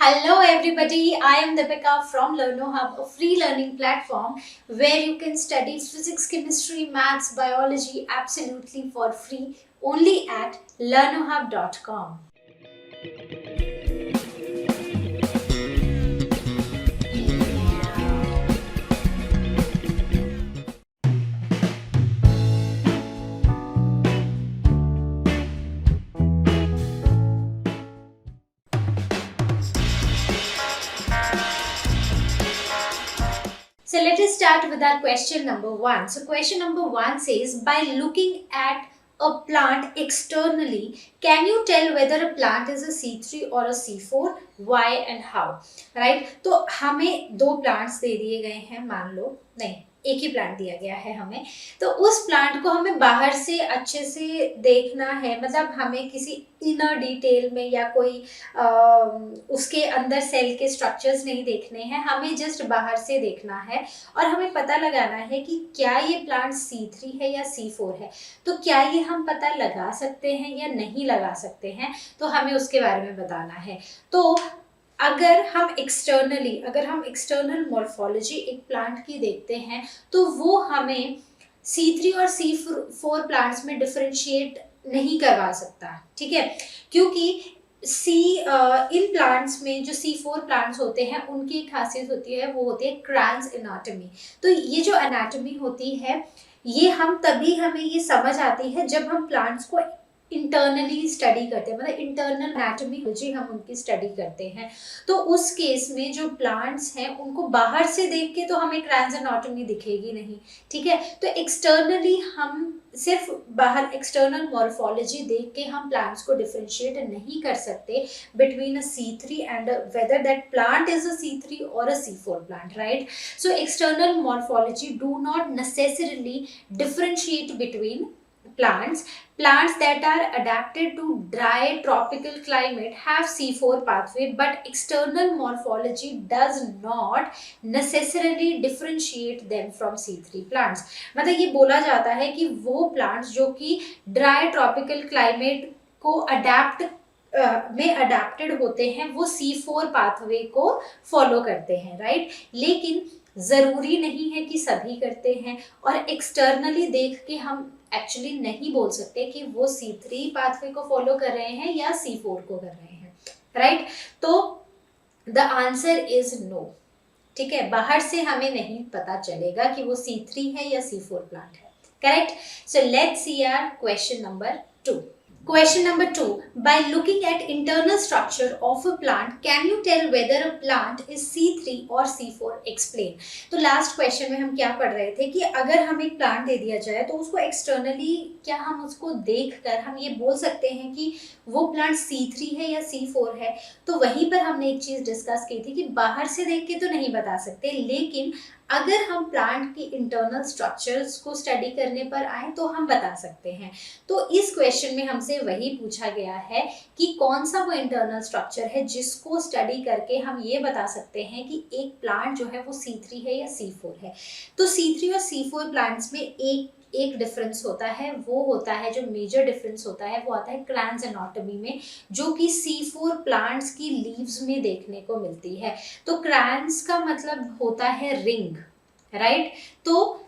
Hello everybody, I am Deepika from LearnoHub, a free learning platform where you can study physics, chemistry, maths, biology absolutely for free only at learnohub.com. So let us start with our question number 1. So question number 1 says, by looking at a plant externally, can you tell whether a plant is a C3 or a C4? Why and how? Right? तो हमें दो plants दे दिए गए हैं, मान लो नहीं एक ही plant दिया गया है हमें, तो उस प्लांट को हमें बाहर से अच्छे से देखना है, मतलब हमें किसी इनर डिटेल में या कोई उसके अंदर सेल के स्ट्रक्चर्स नहीं देखने हैं, हमें जस्ट बाहर से देखना है और हमें पता लगाना है कि क्या ये प्लांट C3 है या C4 है। तो क्या ये हम पता लगा सकते हैं या नहीं लगा सकते हैं, तो हमें उसके बारे में बताना है। तो अगर हम एक्सटर्नल मॉर्फोलॉजी एक प्लांट की देखते हैं तो वो हमें C3 और C4 प्लांट्स में डिफरेंशिएट नहीं करवा सकता, ठीक है, क्योंकि इन प्लांट्स में जो C4 प्लांट्स होते हैं उनकी एक खासियत होती है, वो होती है क्रैन्स एनाटॉमी। तो ये जो एनाटॉमी होती है ये हमें ये समझ आती है जब हम प्लांट्स को इंटरनली स्टडी करते हैं, मतलब इंटरनल एनाटॉमी हम उनकी स्टडी करते हैं। तो उस केस में जो प्लांट्स हैं उनको बाहर से देख के तो हमें क्रैन्स एनाटॉमी दिखेगी नहीं, ठीक है। तो एक्सटर्नली हम सिर्फ बाहर एक्सटर्नल मॉर्फोलॉजी देख के हम प्लांट्स को डिफरेंशिएट नहीं कर सकते between a C3 and whether that plant is a C3 और अ C4 plant, right. So external morphology do not necessarily differentiate between plants that are adapted to dry tropical climate have C4 pathway, but external morphology does not necessarily differentiate them from C3 plants। मतलब ये बोला जाता है कि वो plants जो कि dry tropical climate को में अडेप्टेड होते हैं वो C4 पाथवे को फॉलो करते हैं, राइट। लेकिन ज़रूरी नहीं है कि सभी करते हैं, और एक्सटर्नली देख के हम एक्चुअली नहीं बोल सकते कि वो C3 पाथवे को फॉलो कर रहे हैं या C4 को कर रहे हैं, राइट। तो द आंसर इज नो, ठीक है, बाहर से हमें नहीं पता चलेगा कि वो C3 है या C4 प्लांट है, correct. So let's see our question number 2। Question number 2. By looking at internal structure of a plant, can you tell whether a plant is C3 or C4? Explain. तो last question में हम क्या पढ़ रहे थे कि अगर हमें एक प्लांट दे दिया जाए तो उसको एक्सटर्नली क्या हम उसको देखकर हम ये बोल सकते हैं कि वो प्लांट C3 है या C4 है। तो वहीं पर हमने एक चीज़ डिस्कस की थी कि बाहर से देख के तो नहीं बता सकते, लेकिन अगर हम प्लांट की इंटरनल स्ट्रक्चर्स को स्टडी करने पर आए तो हम बता सकते हैं। तो इस क्वेश्चन में हमसे वही पूछा गया है कि कौन सा वो इंटरनल स्ट्रक्चर है जिसको स्टडी करके हम ये बता सकते हैं कि एक प्लांट जो है वो C3 है या C4 है। तो C3 और C4 प्लांट्स में एक डिफरेंस होता है, वो होता है जो मेजर डिफरेंस होता है वो आता है क्रैन्स एनाटॉमी में, जो कि C4 प्लांट्स की लीव्स में देखने को मिलती है। तो क्रैन्स का मतलब होता है रिंग, राइट। तो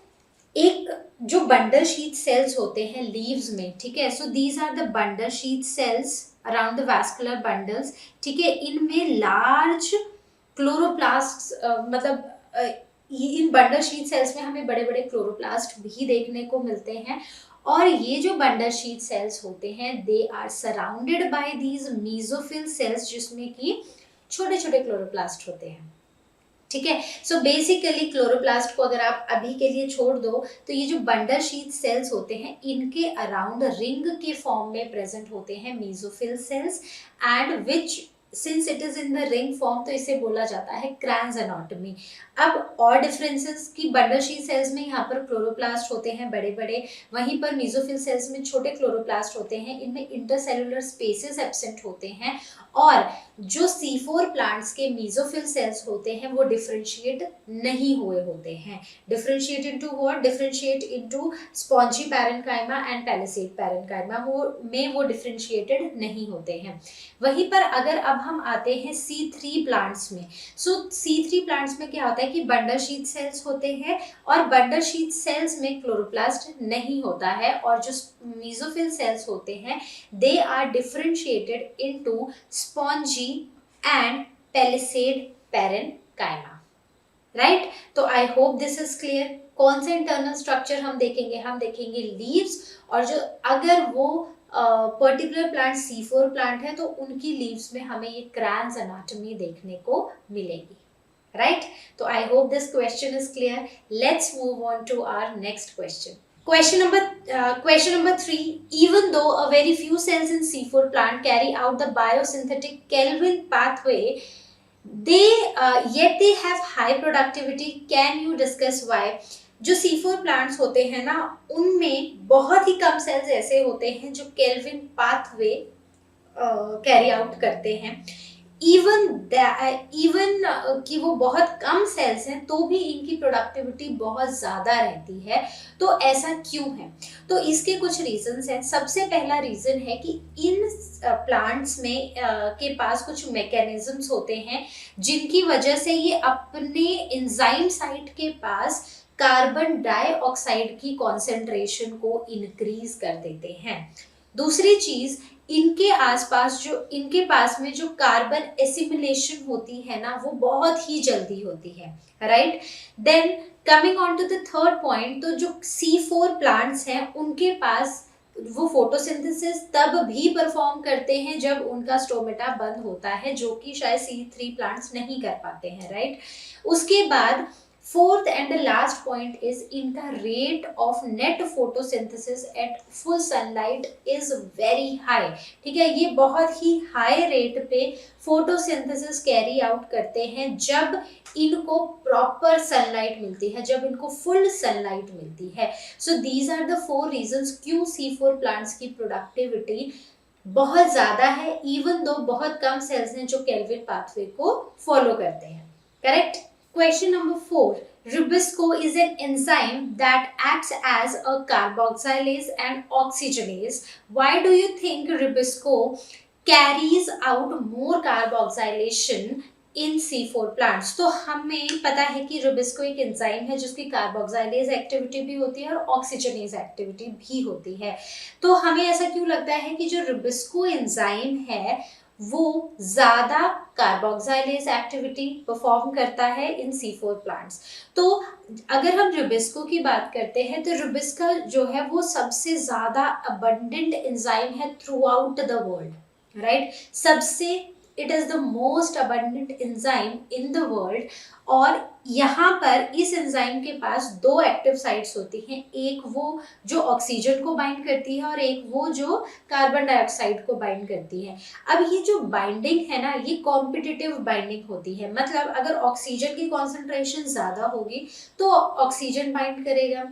एक जो बंडल शीथ सेल्स होते हैं लीव्स में, ठीक है, so these are the bundle sheath cells around the vascular bundles, ठीक है। इनमें लार्ज क्लोरोप्लास्ट इन बंडल शीथ सेल्स में हमें बड़े बड़े क्लोरोप्लास्ट भी देखने को मिलते हैं, और ये जो बंडल शीथ सेल्स होते हैं they are surrounded by these mesophyll cells, जिसमें कि छोटे छोटे क्लोरोप्लास्ट होते हैं, ठीक है। सो बेसिकली क्लोरोप्लास्ट को अगर आप अभी के लिए छोड़ दो तो ये जो बंडल शीथ सेल्स होते हैं इनके अराउंड रिंग के फॉर्म में प्रेजेंट होते हैं mesophyll cells, and which since it is in the ring form तो इसे बोला जाता है क्रैन्स एनाटॉमी। अब और डिफरेंसेस की बंडल शीथ सेल्स में यहाँ पर क्लोरोप्लास्ट होते हैं बड़े बड़े, वहीं पर मेसोफिल सेल्स में छोटे क्लोरोप्लास्ट होते हैं, इनमें इंटरसेलुलर स्पेसेस एब्सेंट होते हैं, और जो C4 प्लांट्स के मेसोफिल सेल्स होते हैं वो डिफरेंशिएट नहीं हुए होते हैं। Differentiate into what? Differentiate into spongy parenchyma and palisade parenchyma, वो डिफरेंशिएटेड नहीं होते हैं। वहीं पर अगर अब हम आते हैं C3 प्लांट्स में। सो C3 प्लांट्स में क्या होता है कि बंडल शीथ सेल्स होते हैं और बंडल शीथ सेल्स में क्लोरोप्लास्ट नहीं होता है, और जो मेसोफिल सेल्स होते हैं they are differentiated into spongy and palisade parenchyma, right. तो I hope this is clear. कौन से इंटरनल स्ट्रक्चर हम देखेंगे, हम देखेंगे लीव्स, और जो अगर वो पर्टिकुलर प्लांट C4 प्लांट है तो उनकी लीव्स में हमें ये क्रैंस एनाटॉमी देखने को मिलेगी, राइट। तो I hope this question is clear. Let's move on to our next question. Question number 3. Even though a very few cells in C4 plant carry out the biosynthetic Calvin pathway, yet they have high productivity. Can you discuss why? जो C4 plants होते हैं ना, उनमें बहुत ही कम sales ऐसे होते हैं जो केल्विन पाथवे कैरी आउट करते हैं। इवन कि वो बहुत कम सेल्स हैं तो भी इनकी प्रोडक्टिविटी बहुत ज़्यादा रहती है। तो ऐसा क्यों है? तो इसके कुछ रीजंस हैं। सबसे पहला रीज़न है कि इन प्लांट्स में के पास कुछ मैकेनिज्म्स होते हैं जिनकी वजह से ये अपने एंजाइम साइट के पास कार्बन डाइऑक्साइड की कॉन्सेंट्रेशन को इंक्रीज कर देते हैं। दूसरी चीज, इनके पास में जो कार्बन एसिमिलेशन होती है ना, वो बहुत ही जल्दी होती है, right. Then coming on to the third point, तो जो C4 प्लांट्स हैं उनके पास वो फोटोसिंथेसिस तब भी परफॉर्म करते हैं जब उनका स्टोमेटा बंद होता है, जो कि शायद C3 प्लांट्स नहीं कर पाते हैं, राइट। उसके बाद fourth and last point is इनका rate of net photosynthesis at full sunlight is very high, ठीक है। ये बहुत ही हाई रेट पे फोटोसिंथेसिस कैरी आउट करते हैं जब इनको प्रॉपर सनलाइट मिलती है, जब इनको फुल सनलाइट मिलती है। So these are the 4 reasons क्यों C4 प्लांट्स की प्रोडक्टिविटी बहुत ज़्यादा है, इवन दो बहुत कम सेल्स हैं जो केल्विन पाथवे को फॉलो करते हैं, correct. Question number 4. Rubisco is an enzyme that acts as a carboxylase and oxygenase. Why do you think Rubisco carries out more carboxylation in C4 plants? तो हमें पता है कि Rubisco एक एंजाइम है जिसकी कार्बोक्साइलेज एक्टिविटी भी होती है और ऑक्सीजनेज एक्टिविटी भी होती है। तो हमें ऐसा क्यों लगता है कि जो Rubisco एंजाइम है वो ज़्यादा कार्बोक्साइलेज एक्टिविटी परफॉर्म करता है इन C4 प्लांट्स? तो अगर हम रुबिस्को की बात करते हैं तो रुबिस्का जो है वो सबसे ज़्यादा अबंडेंट एंजाइम है through out the world, right. It is the most abundant enzyme in the world. और यहाँ पर इस एंजाइम के पास 2 एक्टिव साइट्स होती हैं, एक वो जो ऑक्सीजन को बाइंड करती है और एक वो जो कार्बन डाइऑक्साइड को बाइंड करती है। अब ये जो बाइंडिंग है ना, ये कॉम्पिटिटिव बाइंडिंग होती है, मतलब अगर ऑक्सीजन की कॉन्सेंट्रेशन ज़्यादा होगी तो ऑक्सीजन बाइंड करेगा,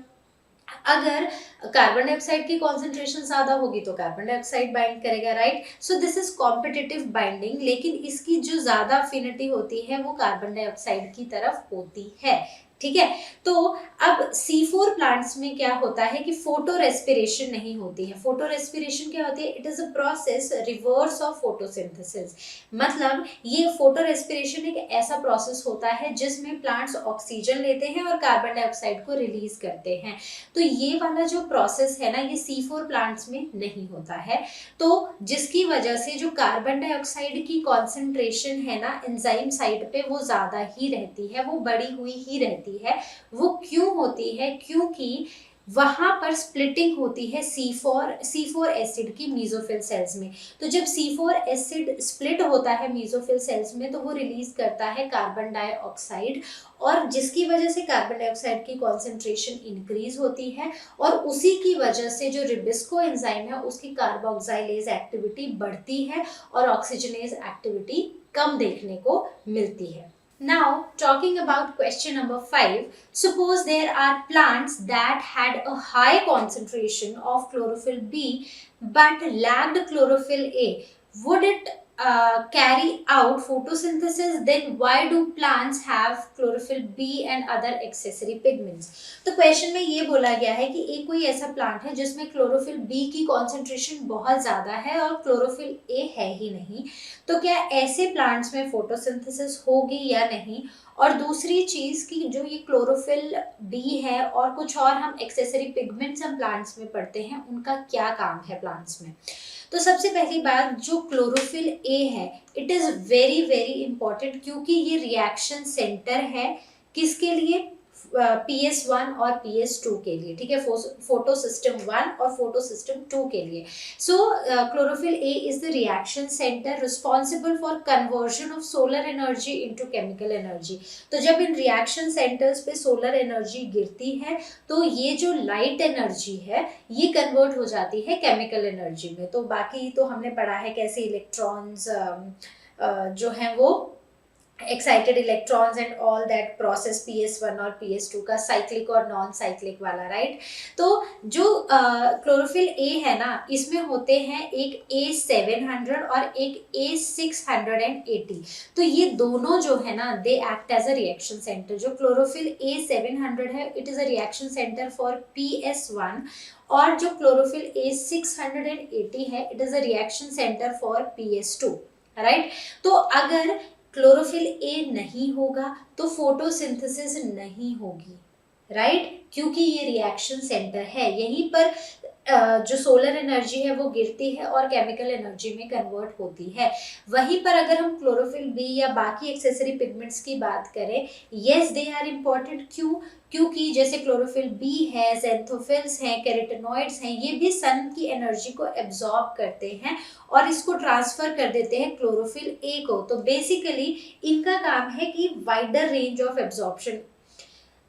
अगर कार्बन डाइऑक्साइड की कॉन्सेंट्रेशन ज्यादा होगी तो कार्बन डाइऑक्साइड बाइंड करेगा, right. So this is competitive binding, लेकिन इसकी जो ज्यादा अफिनिटी होती है वो कार्बन डाइऑक्साइड की तरफ होती है, ठीक है। तो अब C4 प्लांट्स में क्या होता है कि फोटो रेस्पिरेशन नहीं होती है। फोटो रेस्पिरेशन क्या होती है? It is a process reverse of photosynthesis. मतलब ये फोटो रेस्पिरेशन एक ऐसा प्रोसेस होता है जिसमें प्लांट्स ऑक्सीजन लेते हैं और कार्बन डाइऑक्साइड को रिलीज करते हैं। तो ये वाला जो प्रोसेस है ना, ये C4 प्लांट्स में नहीं होता है। तो जिसकी वजह से जो कार्बन डाइऑक्साइड की कॉन्सेंट्रेशन है ना एंजाइम साइड पे, वो ज्यादा ही रहती है, वो बढ़ी हुई ही रहती है। वो क्यों होती है? क्योंकि वहां पर स्प्लिटिंग होती है C4 एसिड की मेसोफिल सेल्स में। तो जब C4 एसिड स्प्लिट होता है मेसोफिल सेल्स में तो वो रिलीज करता है कार्बन डाइऑक्साइड, और जिसकी वजह से कार्बन डाइऑक्साइड की कॉन्सेंट्रेशन इंक्रीज होती है, और उसी की वजह से जो रिबिस्को एंजाइम है उसकी कार्बोक्साइलेज एक्टिविटी बढ़ती है और ऑक्सीजनेज एक्टिविटी कम देखने को मिलती है। Now, talking about question number 5, suppose there are plants that had a high concentration of chlorophyll B but lacked chlorophyll A. would it carry out photosynthesis, then why do plants have chlorophyll B and other accessory pigments? तो question में ये बोला गया है कि एक कोई ऐसा प्लांट है जिसमें क्लोरोफिल बी की कॉन्सेंट्रेशन बहुत ज्यादा है और क्लोरोफिल ए है ही नहीं, तो क्या ऐसे प्लांट्स में फोटोसिंथेसिस होगी या नहीं? और दूसरी चीज कि जो ये क्लोरोफिल बी है और कुछ और हम एक्सेसरी पिगमेंट्स हम प्लांट्स में पढ़ते हैं, उनका क्या काम है प्लांट्स में? तो सबसे पहली बात, जो क्लोरोफिल ए है, it is very very important, क्योंकि ये रिएक्शन सेंटर है किसके लिए? PS1 और PS2 के लिए, ठीक है, फोटो सिस्टम 1 और फोटो सिस्टम 2 के लिए। So chlorophyll A is the reaction centre responsible for conversion of solar energy into chemical energy. तो जब इन रिएक्शन सेंटर्स पे सोलर एनर्जी गिरती है तो ये जो लाइट एनर्जी है ये कन्वर्ट हो जाती है केमिकल एनर्जी में। तो बाकी तो हमने पढ़ा है कैसे इलेक्ट्रॉन्स जो हैं वो excited electrons and all that process PS1 और PS2 का साइक्लिक और नॉन साइक्लिक वाला, राइट। तो जो क्लोरोफिल ए है ना, इसमें होते हैं एक A700 और एक A680। तो ये दोनों जो है ना, they act as a reaction centre. जो क्लोरोफिल A700 है, it is a reaction centre for PS1, और जो क्लोरोफिल A680 है, it is a reaction centre for PS2, right. तो अगर क्लोरोफिल ए नहीं होगा तो फोटोसिंथेसिस नहीं होगी, राइट, क्योंकि ये रिएक्शन सेंटर है, यहीं पर जो सोलर एनर्जी है वो गिरती है और केमिकल एनर्जी में कन्वर्ट होती है। वहीं पर अगर हम क्लोरोफिल बी या बाकी एक्सेसरी पिगमेंट्स की बात करें, यस दे आर इम्पोर्टेंट। क्यों? क्योंकि जैसे क्लोरोफिल बी है, ज़ैंथोफिल्स हैं, कैरोटेनॉइड्स हैं, ये भी सन की एनर्जी को एब्जॉर्ब करते हैं और इसको ट्रांसफर कर देते हैं क्लोरोफिल ए को। तो बेसिकली इनका काम है कि वाइडर रेंज ऑफ एब्जॉर्प्शन।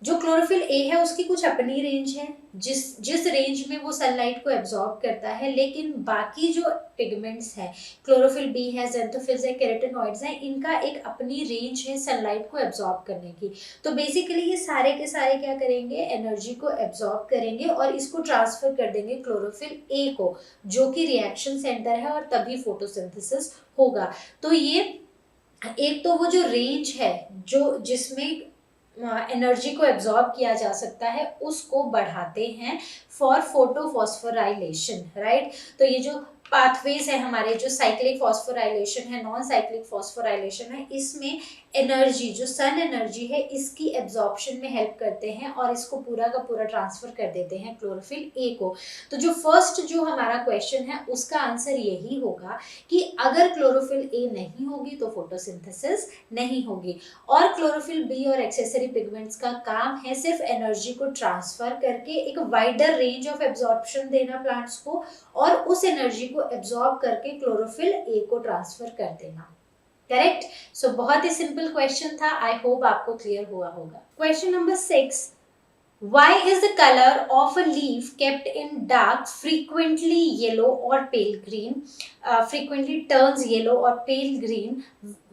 जो क्लोरोफिल ए है उसकी कुछ अपनी रेंज है, जिस रेंज में वो सनलाइट को एब्जॉर्ब करता है, लेकिन बाकी जो पिगमेंट्स हैं, क्लोरोफिल बी है, ज़ैंथोफिल्स है, कैरोटेनॉइड्स हैं, इनका एक अपनी रेंज है सनलाइट को एब्जॉर्ब करने की। तो बेसिकली ये सारे के सारे क्या करेंगे? एनर्जी को एब्जॉर्ब करेंगे और इसको ट्रांसफर कर देंगे क्लोरोफिल ए को, जो कि रिएक्शन सेंटर है, और तभी फोटोसिंथेसिस होगा। तो ये एक तो वो जो रेंज है जो जिसमें एनर्जी को एब्जॉर्ब किया जा सकता है, उसको बढ़ाते हैं फॉर फोटोफॉस्फोराइलेशन, राइट। तो ये जो पाथवेज है हमारे, जो साइक्लिक फॉस्फोराइलेशन है, नॉन साइक्लिक फॉस्फोराइलेशन है, इसमें एनर्जी, जो सन एनर्जी है, इसकी एब्जॉर्प्शन में हेल्प करते हैं और इसको पूरा का पूरा ट्रांसफर कर देते हैं क्लोरोफिल ए को। तो जो फर्स्ट जो हमारा क्वेश्चन है उसका आंसर यही होगा कि अगर क्लोरोफिल ए नहीं होगी तो फोटोसिंथेसिस नहीं होगी। और क्लोरोफिल बी और एक्सेसरी पिगमेंट्स का काम है सिर्फ एनर्जी को ट्रांसफर करके एक वाइडर रेंज ऑफ एब्जॉर्प्शन देना प्लांट्स को, और उस एनर्जी को एब्जॉर्ब करके क्लोरोफिल ए को ट्रांसफर कर देना, करेक्ट। सो बहुत ही सिंपल क्वेश्चन था, आई होप आपको क्लियर हुआ होगा। Question number 6, why is the color of a leaf kept in dark frequently yellow or pale green, frequently turns yellow or pale green?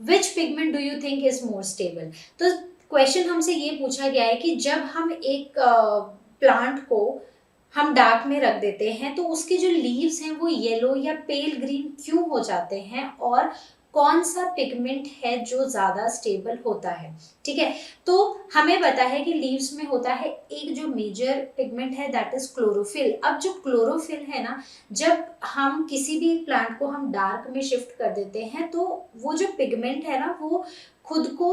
Which pigment do you think is more stable? तो question हमसे ये पूछा गया है कि जब हम एक प्लांट को हम डार्क में रख देते हैं तो उसके जो लीव्स हैं वो येलो या पेल ग्रीन क्यों हो जाते हैं, और कौन सा पिगमेंट है जो ज्यादा स्टेबल होता है, ठीक है। तो हमें पता है कि लीव्स में होता है एक जो मेजर पिगमेंट है, दैट इज क्लोरोफिल। अब जो क्लोरोफिल है ना, जब हम किसी भी प्लांट को हम डार्क में शिफ्ट कर देते हैं तो वो जो पिगमेंट है ना, वो खुद को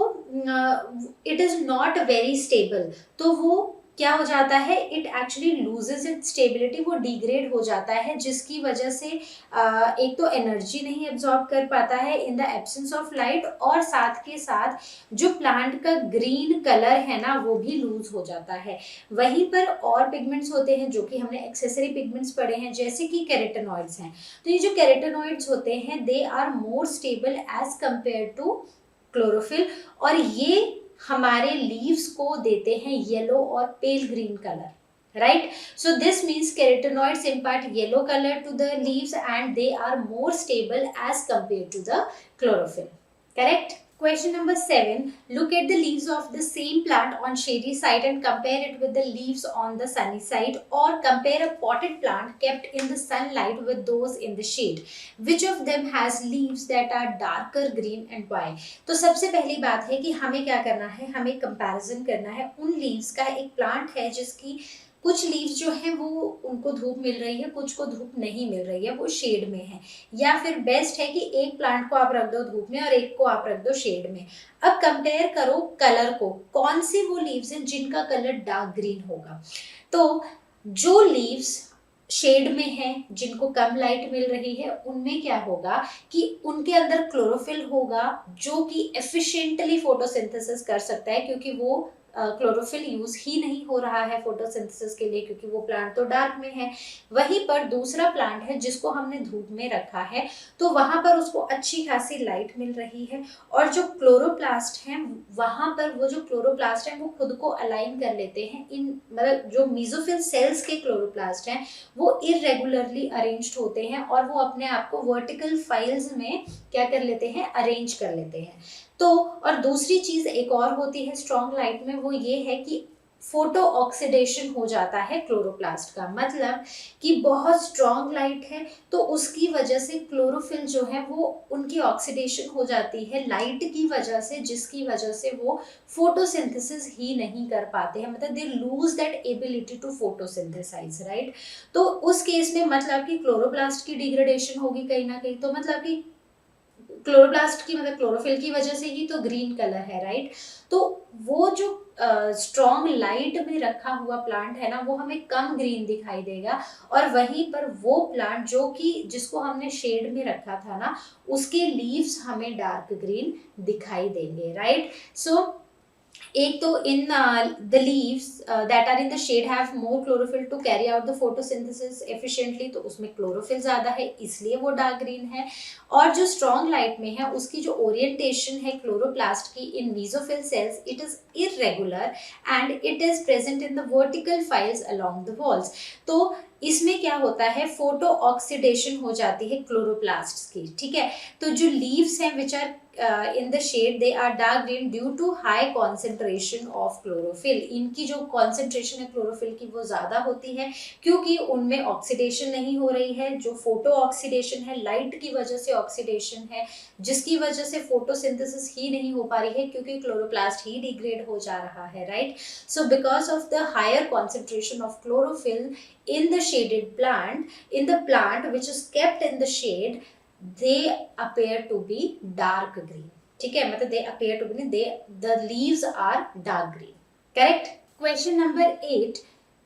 it is not very stable. तो वो क्या हो जाता है, it actually loses it's stability, वो डिग्रेड हो जाता है, जिसकी वजह से एक तो एनर्जी नहीं एब्जॉर्ब कर पाता है in the absence of light, और साथ के साथ जो प्लांट का ग्रीन कलर है ना वो भी लूज हो जाता है। वहीं पर और पिगमेंट्स होते हैं जो कि हमने एक्सेसरी पिगमेंट्स पढ़े हैं, जैसे कि कैरोटेनॉइड्स हैं। तो ये जो कैरोटेनॉइड्स होते हैं, they are more stable as compare to chlorophyll, और ये हमारे लीव्स को देते हैं येलो और pale green colour, right. So this means carotenoids impart yellow colour to the leaves and they are more stable as compared to the chlorophyll, correct? Question number 7. Look at the leaves of the same plant on shady side and compare it with the leaves on the sunny side, or compare a potted plant kept in the sunlight with those in the shade. Which of them has leaves that are darker green and why? तो सबसे पहली बात है कि हमें क्या करना है, हमें कंपैरिजन करना है उन लीव्स का। एक प्लांट है जिसकी कुछ लीव्स जो है वो उनको धूप मिल रही है, कुछ को धूप नहीं मिल रही है, वो शेड में है। या फिर बेस्ट है कि एक प्लांट को आप रख दो धूप में और एक को आप रख दो शेड में। अब कंपेयर करो कलर को, कौन सी वो लीव्स हैं जिनका कलर डार्क ग्रीन होगा। तो जो लीव्स शेड में है, जिनको कम लाइट मिल रही है, उनमें क्या होगा कि उनके अंदर क्लोरोफिल होगा जो कि एफिशिएंटली फोटोसिंथेसिस कर सकता है, क्योंकि वो क्लोरोफिल यूज ही नहीं हो रहा है फोटोसिंथेसिस के लिए, क्योंकि वो प्लांट तो डार्क में है। वहीं पर दूसरा प्लांट है जिसको हमने धूप में रखा है, तो वहां पर उसको अच्छी खासी लाइट मिल रही है, और जो क्लोरोप्लास्ट हैं वहां पर वो जो क्लोरोप्लास्ट हैं वो खुद को अलाइन कर लेते हैं इन, मतलब जो मीजोफिल सेल्स के क्लोरोप्लास्ट हैं वो इरेगुलरली अरेंज्ड होते हैं और वो अपने आप को वर्टिकल फाइल्स में क्या कर लेते हैं, अरेंज कर लेते हैं। तो और दूसरी चीज एक और होती है स्ट्रॉन्ग लाइट में, वो ये है कि फोटो ऑक्सीडेशन हो जाता है क्लोरोप्लास्ट का। मतलब कि बहुत स्ट्रॉन्ग लाइट है तो उसकी वजह से क्लोरोफिल जो है वो उनकी ऑक्सीडेशन हो जाती है लाइट की वजह से, जिसकी वजह से वो फोटोसिंथेसिस ही नहीं कर पाते हैं, मतलब they lose that ability to photosynthesise, right. तो उस केस में मतलब कि क्लोरोप्लास्ट की डिग्रेडेशन होगी कहीं ना कहीं, तो मतलब कि क्लोरोप्लास्ट की मतलब क्लोरोफिल की वजह से ही तो ग्रीन कलर है, राइट। तो वो जो स्ट्रॉन्ग लाइट में रखा हुआ प्लांट है ना वो हमें कम ग्रीन दिखाई देगा, और वहीं पर वो प्लांट जो कि जिसको हमने शेड में रखा था ना उसके लीव्स हमें डार्क ग्रीन दिखाई देंगे, राइट। सो एक तो in the leaves that are in the shade have more chlorophyll to carry out the photosynthesis efficiently, तो उसमें क्लोरोफिल ज्यादा है इसलिए वो डार्क ग्रीन है। और जो स्ट्रॉन्ग लाइट में है उसकी जो ओरिएंटेशन है क्लोरोप्लास्ट की in mesophyll cells, it is irregular and it is present in the vertical files along the walls. तो इसमें क्या होता है, फोटो ऑक्सीडेशन हो जाती है क्लोरोप्लास्ट की, ठीक है। तो जो लीव्स हैं which are in the shade they are dark green due to high concentration of chlorophyll, इनकी जो concentration है क्लोरोफिल की वो ज़्यादा होती है क्योंकि उनमें ऑक्सीडेशन नहीं हो रही है। जो फोटो ऑक्सीडेशन है लाइट की वजह से ऑक्सीडेशन है, जिसकी वजह से फोटोसिंथेसिस ही नहीं हो पा रही है क्योंकि क्लोरोप्लास्ट ही डिग्रेड हो जा रहा है, right. So because of the higher concentration of chlorophyll in the shaded plant, in the plant which is kept in the shade, they appear to be dark green, ठीक है। मतलब they appear to be, they the leaves are dark green, correct। Question number 8.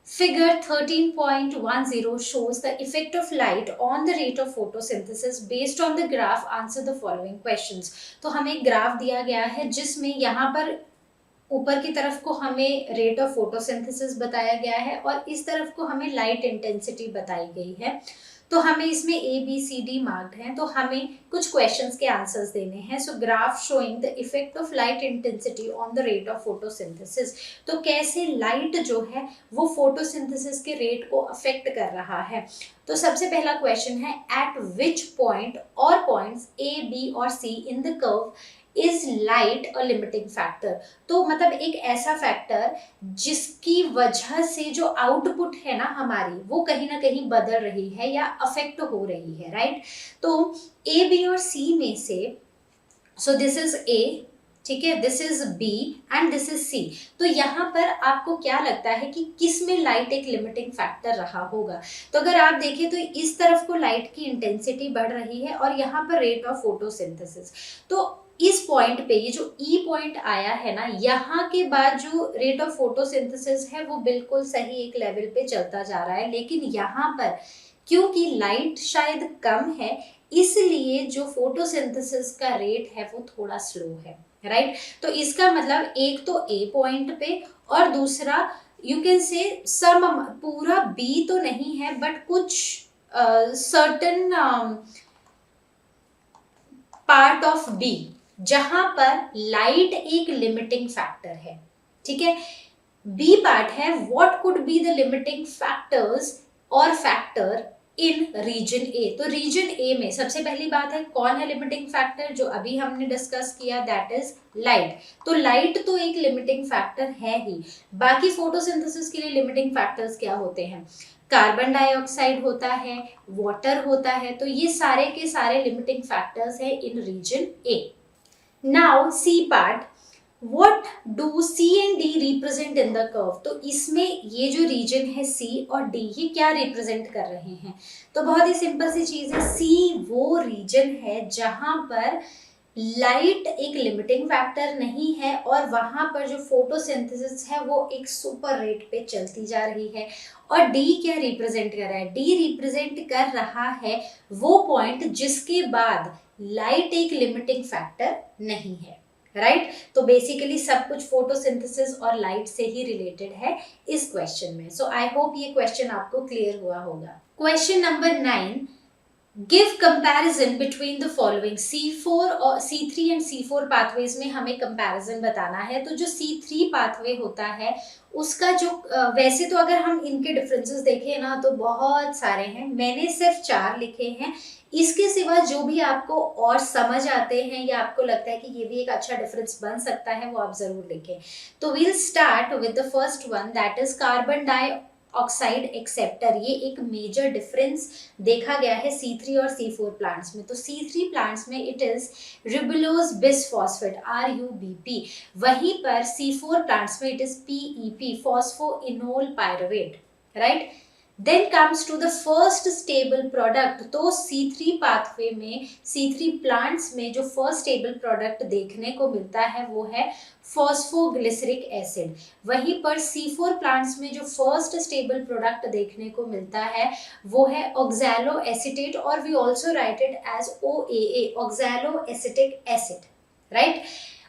Figure 13.10 shows the effect of light on the rate of photosynthesis based on the graph. Answer the following questions. तो हमें एक graph दिया गया है जिसमें यहाँ पर ऊपर की तरफ को हमें रेट ऑफ फोटोसिंथेसिस बताया गया है और इस तरफ को हमें लाइट इंटेंसिटी बताई गई है। तो हमें इसमें A B C D marked हैं, तो हमें कुछ क्वेश्चंस के आंसर्स देने हैं। So graph showing the effect of light intensity on the rate of photosynthesis, तो कैसे लाइट जो है वो फोटोसिंथेसिस के रेट को अफेक्ट कर रहा है। तो सबसे पहला क्वेश्चन है, एट विच पॉइंट और पॉइंट्स ए बी और C in the curve is light a limiting factor. तो मतलब एक ऐसा फैक्टर जिसकी वजह से जो आउटपुट है ना हमारी वो कहीं ना कहीं बदल रही है या अफेक्ट हो रही है, राइट। तो ए बी और सी में से, सो दिस इज ए, ठीक है, this is B and this is C. तो यहाँ पर आपको क्या लगता है कि किस में लाइट एक लिमिटिंग फैक्टर रहा होगा। तो अगर आप देखें तो इस तरफ को लाइट की इंटेंसिटी बढ़ रही है और यहाँ पर रेट ऑफ फोटोसिंथेसिस। तो इस पॉइंट पे ये जो ई पॉइंट आया है ना, यहाँ के बाद जो रेट ऑफ फोटोसिंथेसिस है वो बिल्कुल सही एक लेवल पे चलता जा रहा है, लेकिन यहाँ पर क्योंकि लाइट शायद कम है इसलिए जो फोटोसिंथेसिस का रेट है वो थोड़ा स्लो है, राइट। तो इसका मतलब एक तो ए पॉइंट पे और दूसरा यू कैन से सम, पूरा बी तो नहीं है बट कुछ सर्टन पार्ट ऑफ बी जहां पर लाइट एक लिमिटिंग फैक्टर है, ठीक है। बी पार्ट है, what could be the limiting factors और फैक्टर इन रीजन ए। तो रीजन ए में सबसे पहली बात है कौन है लिमिटिंग फैक्टर, जो अभी हमने डिस्कस किया, दैट इज लाइट। तो लाइट तो एक लिमिटिंग फैक्टर है ही। बाकी फोटोसिंथेसिस के लिए लिमिटिंग फैक्टर्स क्या होते हैं, कार्बन डाइऑक्साइड होता है, वाटर होता है, तो ये सारे के सारे लिमिटिंग फैक्टर्स है in region A. Now C part, What do C and D represent in the curve? तो इसमें ये जो रीजन है C और D ये क्या रिप्रेजेंट कर रहे हैं? तो बहुत ही सिंपल सी चीज है, C वो रीजन है जहां पर लाइट एक लिमिटिंग फैक्टर नहीं है और वहां पर जो फोटोसिंथेसिस है वो एक सुपर रेट पे चलती जा रही है। और डी क्या रिप्रेजेंट कर रहा है, डी रिप्रेजेंट कर रहा है वो पॉइंट जिसके बाद लाइट एक लिमिटिंग फैक्टर नहीं है, राइट तो बेसिकली सब कुछ फोटोसिंथेसिस और लाइट से ही रिलेटेड है इस क्वेश्चन में। सो आई होप ये क्वेश्चन आपको क्लियर हुआ होगा। Question number 9, give comparison between the following. C4 और C3 एंड C4 पाथवेज में हमें कंपैरिजन बताना है। तो जो C3 पाथवे होता है उसका जो वैसे तो अगर हम इनके डिफरेंसेस देखें ना तो बहुत सारे हैं, मैंने सिर्फ 4 लिखे हैं। इसके सिवा जो भी आपको और समझ आते हैं या आपको लगता है कि ये भी एक अच्छा डिफरेंस बन सकता है वो आप जरूर लिखें। तो we'll start with the first one, that is carbon dioxide acceptor. ये एक मेजर डिफरेंस देखा गया है C3 और C4 प्लांट्स में। तो C3 प्लांट्स में it is ribulose bisphosphate RUBP, वहीं पर C4 प्लांट्स में it is PEP phosphoenol pyruvate, right. Then comes to the first stable product. तो C3 पाथवे में C3 प्लांट्स में जो फर्स्ट स्टेबल प्रोडक्ट देखने को मिलता है वो है फॉस्फोग्लिसरिक एसिड। वहीं पर C4 प्लांट्स में जो फर्स्ट स्टेबल प्रोडक्ट देखने को मिलता है वो है ऑक्सैलो एसीटेट, और we also write it as OAA, oxaloacetic acid, right.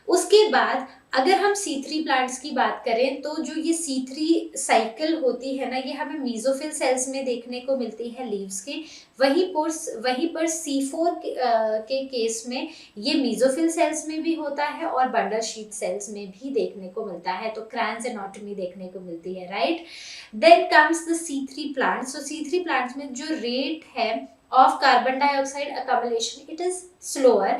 उसके बाद अगर हम C3 प्लांट्स की बात करें तो जो ये C3 साइकिल होती है ना ये हमें मीजोफिल सेल्स में देखने को मिलती है लीव्स के। वहीं पर C4 के केस में ये मीजोफिल सेल्स में भी होता है और बंडल शीट सेल्स में भी देखने को मिलता है। तो क्रैंस एनाटॉमी देखने को मिलती है, right. Then comes the C3 plants. So C3 plants में जो रेट है of carbon dioxide accumulation it is slower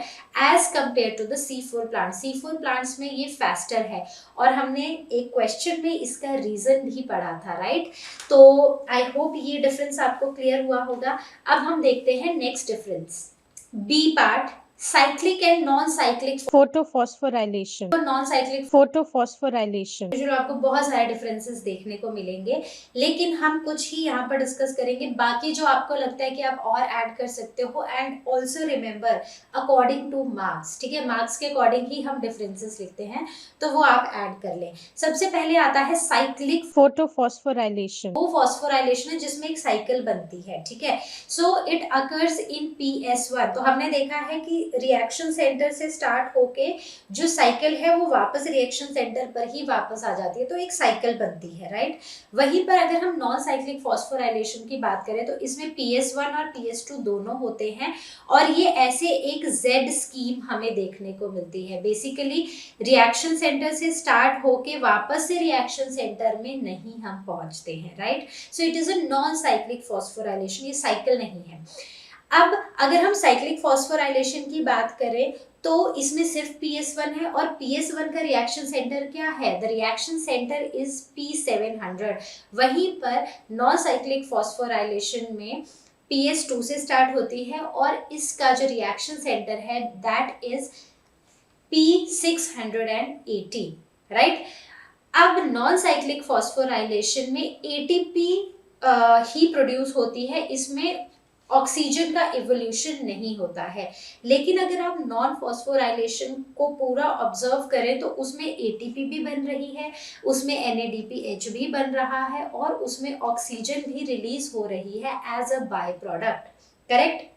as compared to the C4 plants। C4 plants में ये faster है और हमने एक क्वेश्चन में इसका रीजन भी पढ़ा था, राइट। तो आई होप ये डिफरेंस आपको क्लियर हुआ होगा। अब हम देखते हैं next difference, B part, cyclic and non cyclic photophosphorylation non cyclic photophosphorylation जो आपको बहुत सारे डिफरेंसेस देखने को मिलेंगे, लेकिन हम कुछ ही यहाँ पर डिस्कस करेंगे। बाकी जो आपको लगता है कि आप और ऐड कर सकते हो, and also remember according two marks, ठीक है, मार्क्स के अकॉर्डिंग ही हम डिफरेंसेस लिखते हैं, तो वो आप ऐड कर लें। सबसे पहले आता है साइक्लिक फोटोफॉस्फोराइलेशन। वो फॉस्फोराइलेशन है जिसमें एक साइकिल बनती है, ठीक है। So it occurs in PS1। तो हमने देखा है कि रिएक्शन सेंटर से स्टार्ट होके जो साइकिल है वो वापस रिएक्शन सेंटर पर ही वापस आ जाती है, तो एक साइकिल बनती है, राइट। वहीं पर अगर हम नॉन साइक्लिक फॉस्फोराइलेशन की बात करें तो इसमें PS1 और PS2 दोनों होते हैं और ये ऐसे एक Z स्कीम हमें देखने को मिलती है। बेसिकली रिएक्शन सेंटर से स्टार्ट होके वापस से रिएक्शन सेंटर में नहीं हम पहुंचते हैं, right. So it is a non cyclic phosphorylation, ये साइकिल नहीं है। अब अगर हम साइक्लिक फॉस्फोराइलेशन की बात करें तो इसमें सिर्फ PS1 है और PS1 का रिएक्शन सेंटर क्या है, the reaction centre is P700। वहीं पर नॉन साइक्लिक फॉस्फोराइलेशन में PS2 से स्टार्ट होती है और इसका जो रिएक्शन सेंटर है दैट इज P680, राइट। अब नॉन साइक्लिक फॉस्फोराइलेशन में ATP ही प्रोड्यूस होती है, इसमें ऑक्सीजन का इवोल्यूशन नहीं होता है। लेकिन अगर आप नॉन फॉस्फोराइलेशन को पूरा ऑब्जर्व करें तो उसमें ATP भी बन रही है, उसमें NADPH भी बन रहा है और उसमें ऑक्सीजन भी रिलीज हो रही है as a by product, correct.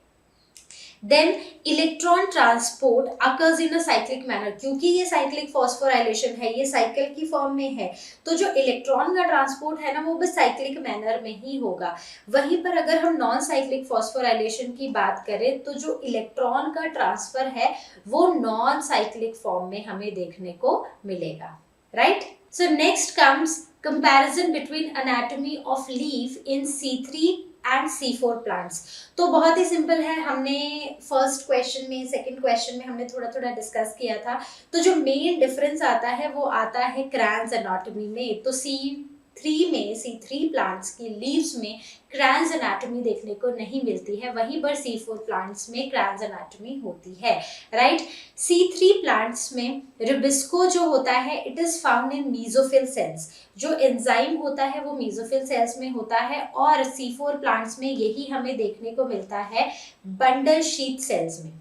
Then electron transport occurs in a cyclic manner, क्योंकि ये साइक्लिक फॉस्फोराइलेशन है, ये साइकिल की फॉर्म में है, तो जो इलेक्ट्रॉन का ट्रांसपोर्ट है ना वो भी साइक्लिक मैनर में ही होगा। वहीं पर अगर हम नॉन साइक्लिक फॉस्फोराइलेशन की बात करें तो जो इलेक्ट्रॉन का ट्रांसफर है वो नॉन साइक्लिक फॉर्म में हमें देखने को मिलेगा, right. So next comes comparison between anatomy of leaf in C3 and C4 plants. तो बहुत ही सिंपल है, हमने फर्स्ट क्वेश्चन में सेकंड क्वेश्चन में हमने थोड़ा थोड़ा डिस्कस किया था। तो जो मेन डिफरेंस आता है वो आता है क्रैंस एनाटॉमी में। तो C3 प्लांट्स की लीव्स में क्रैंस एनाटॉमी देखने को नहीं मिलती है, वहीं पर C4 प्लांट्स में क्रैंस एनाटॉमी होती है, राइट। C3 प्लांट्स में रिबिस्को जो होता है it is found in mesophyll sales. जो एंजाइम होता है वो मीजोफिल सेल्स में होता है, और C4 प्लांट्स में यही हमें देखने को मिलता है बंडल शीथ सेल्स में,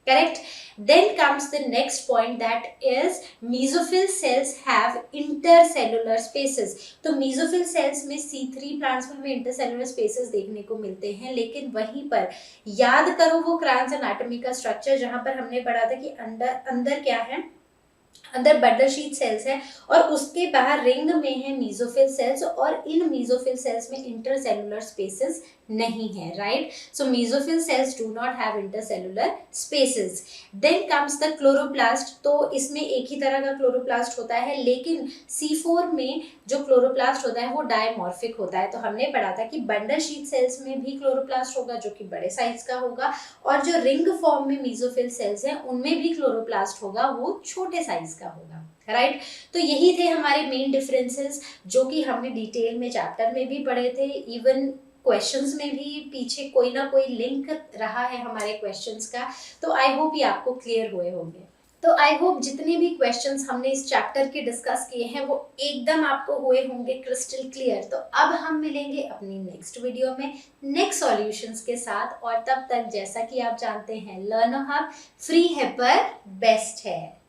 correct. Then comes the next point, that is mesophyll cells have intercellular spaces. तो mesophyll cells में C3 प्लांट्स में हमें intercellular spaces देखने को मिलते हैं, लेकिन वहीं पर याद करो वो क्रैंस एनाटॉमी का स्ट्रक्चर जहां पर हमने पढ़ा था कि अंदर क्या है, अंदर बंडल शीथ सेल्स है और उसके बाहर रिंग में है मीजोफिल सेल्स, और इन मीजोफिल सेल्स में इंटरसेलुलर स्पेसेस नहीं है, right. So mesophyll cells do not have intercellular spaces. Then comes the chloroplast. तो इसमें एक ही तरह का क्लोरोप्लास्ट होता है, लेकिन C4 में जो क्लोरोप्लास्ट होता है वो डायमॉर्फिक होता है। तो हमने पढ़ा था कि बंडल शीथ सेल्स में भी क्लोरोप्लास्ट होगा जो कि बड़े साइज का होगा, और जो रिंग फॉर्म में मीजोफिल सेल्स हैं उनमें भी क्लोरोप्लास्ट होगा, वो छोटे साइज का होगा, राइट। तो यही थे हमारे मेन डिफरेंसेस जो कि हमने डिटेल में चैप्टर में भी पढ़े थे, इवन क्वेश्चंस में भी पीछे कोई ना कोई लिंक रहा है हमारे क्वेश्चंस का। तो आई होप ये आपको क्लियर हुए होंगे। तो आई होप जितने भी क्वेश्चंस हमने इस चैप्टर के डिस्कस किए हैं वो एकदम आपको हुए होंगे क्रिस्टल क्लियर। तो अब हम मिलेंगे अपनी नेक्स्ट वीडियो में नेक्स्ट सॉल्यूशंस के साथ, और तब तक जैसा कि आप जानते हैं लर्न हब फ्री है पर बेस्ट है।